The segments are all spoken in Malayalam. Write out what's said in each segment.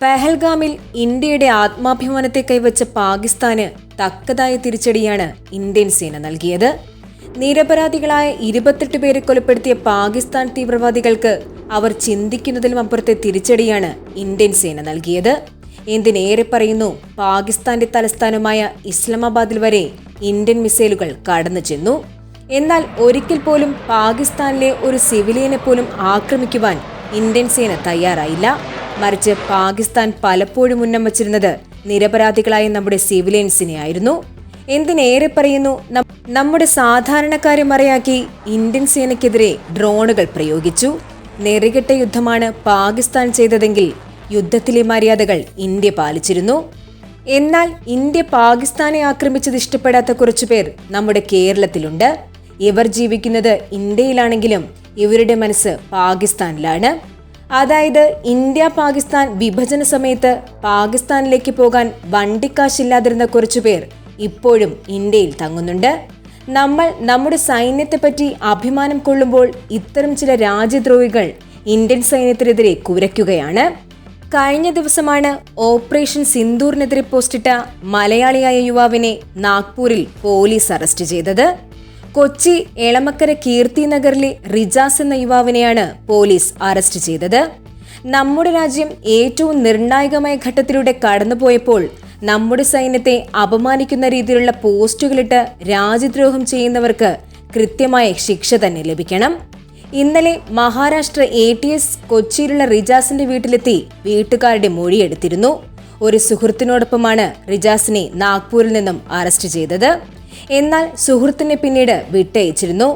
പെഹൽഗാമിൽ ഇന്ത്യയുടെ ആത്മാഭിമാനത്തെ കൈവച്ച പാകിസ്ഥാന് തക്കതായ തിരിച്ചടിയാണ് ഇന്ത്യൻ സേന നൽകിയത്. നിരപരാധികളായ 28 പേരെ കൊലപ്പെടുത്തിയ പാകിസ്ഥാൻ തീവ്രവാദികൾക്ക് അവർ ചിന്തിക്കുന്നതിലും അപ്പുറത്തെ തിരിച്ചടിയാണ് ഇന്ത്യൻ സേന നൽകിയത്. എന്തിനേറെ പറയുന്നു, പാകിസ്ഥാന്റെ തലസ്ഥാനമായ ഇസ്ലാമാബാദിൽ വരെ ഇന്ത്യൻ മിസൈലുകൾ കടന്നു ചെന്നു. എന്നാൽ ഒരിക്കൽ പോലും പാകിസ്ഥാനിലെ ഒരു സിവിലിയനെ പോലും ആക്രമിക്കുവാൻ ഇന്ത്യൻ സേന തയ്യാറായില്ല. മറിച്ച് പാകിസ്ഥാൻ പലപ്പോഴും ഉന്നം വച്ചിരുന്നത് നിരപരാധികളായ നമ്മുടെ സിവിലിയൻസിനെ ആയിരുന്നു. എന്തിനേറെ പറയുന്നു, നമ്മുടെ സാധാരണക്കാരെ മറയാക്കി ഇന്ത്യൻ സേനയ്ക്കെതിരെ ഡ്രോണുകൾ പ്രയോഗിച്ചു. നെറികെട്ട യുദ്ധമാണ് പാകിസ്ഥാൻ ചെയ്തതെങ്കിൽ യുദ്ധത്തിലെ മര്യാദകൾ ഇന്ത്യ പാലിച്ചിരുന്നു. എന്നാൽ ഇന്ത്യ പാകിസ്ഥാനെ ആക്രമിച്ചത് ഇഷ്ടപ്പെടാത്ത കുറച്ചുപേർ നമ്മുടെ കേരളത്തിലുണ്ട്. ഇവർ ജീവിക്കുന്നത് ഇന്ത്യയിലാണെങ്കിലും ഇവരുടെ മനസ്സ് പാകിസ്ഥാനിലാണ്. അതായത് ഇന്ത്യ പാകിസ്ഥാൻ വിഭജന സമയത്ത് പാകിസ്ഥാനിലേക്ക് പോകാൻ വണ്ടിക്കാശില്ലാതിരുന്ന കുറച്ചുപേർ ഇപ്പോഴും ഇന്ത്യയിൽ തങ്ങുന്നുണ്ട്. നമ്മൾ നമ്മുടെ സൈന്യത്തെപ്പറ്റി അഭിമാനം കൊള്ളുമ്പോൾ ഇത്തരം ചില രാജ്യദ്രോഹികൾ ഇന്ത്യൻ സൈന്യത്തിനെതിരെ കുരയ്ക്കുകയാണ്. കഴിഞ്ഞ ദിവസമാണ് ഓപ്പറേഷൻ സിന്ദൂറിനെതിരെ പോസ്റ്റിട്ട മലയാളിയായ യുവാവിനെ നാഗ്പൂരിൽ പോലീസ് അറസ്റ്റ് ചെയ്തത്. കൊച്ചി എളമക്കര കീർത്തി നഗറിലെ റിജാസ് എന്ന യുവാവിനെയാണ് പോലീസ് അറസ്റ്റ് ചെയ്തത്. നമ്മുടെ രാജ്യം ഏറ്റവും നിർണായകമായ ഘട്ടത്തിലൂടെ കടന്നുപോയപ്പോൾ നമ്മുടെ സൈന്യത്തെ അപമാനിക്കുന്ന രീതിയിലുള്ള പോസ്റ്റുകളിട്ട് രാജ്യദ്രോഹം ചെയ്യുന്നവർക്ക് കൃത്യമായ ശിക്ഷ തന്നെ ലഭിക്കണം. ഇന്നലെ മഹാരാഷ്ട്ര ATS കൊച്ചിയിലുള്ള റിജാസിന്റെ വീട്ടിലെത്തി വീട്ടുകാരുടെ മൊഴിയെടുത്തിരുന്നു. ഒരു സുഹൃത്തിനോടൊപ്പമാണ് റിജാസിനെ നാഗ്പൂരിൽ നിന്നും അറസ്റ്റ് ചെയ്തത്. എന്നാൽ സുഹൃത്തിനെ പിന്നീട് വിട്ടയച്ചിരുന്നു.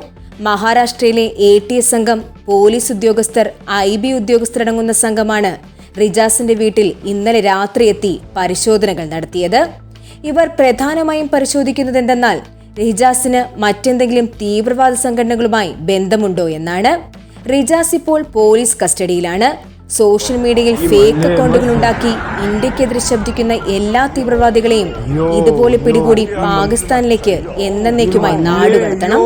മഹാരാഷ്ട്രയിലെ ATS സംഘം, പോലീസ് ഉദ്യോഗസ്ഥർ, IB ഉദ്യോഗസ്ഥരടങ്ങുന്ന സംഘമാണ് റിജാസിന്റെ വീട്ടിൽ ഇന്നലെ രാത്രി എത്തി പരിശോധനകൾ നടത്തിയത്. ഇവർ പ്രധാനമായും പരിശോധിക്കുന്നത് എന്തെന്നാൽ റിജാസിന് മറ്റെന്തെങ്കിലും തീവ്രവാദ സംഘടനകളുമായി ബന്ധമുണ്ടോ എന്നാണ്. റിജാസ് ഇപ്പോൾ പോലീസ് കസ്റ്റഡിയിലാണ്. സോഷ്യൽ മീഡിയയിൽ ഫേക്ക് അക്കൗണ്ടുകൾ ഉണ്ടാക്കി ഇന്ത്യക്കെതിരെ ശബ്ദിക്കുന്ന എല്ലാ തീവ്രവാദികളെയും ഇതുപോലെ പിടികൂടി പാകിസ്ഥാനിലേക്ക് എന്നേക്കുമായി നാടുകടത്തണം.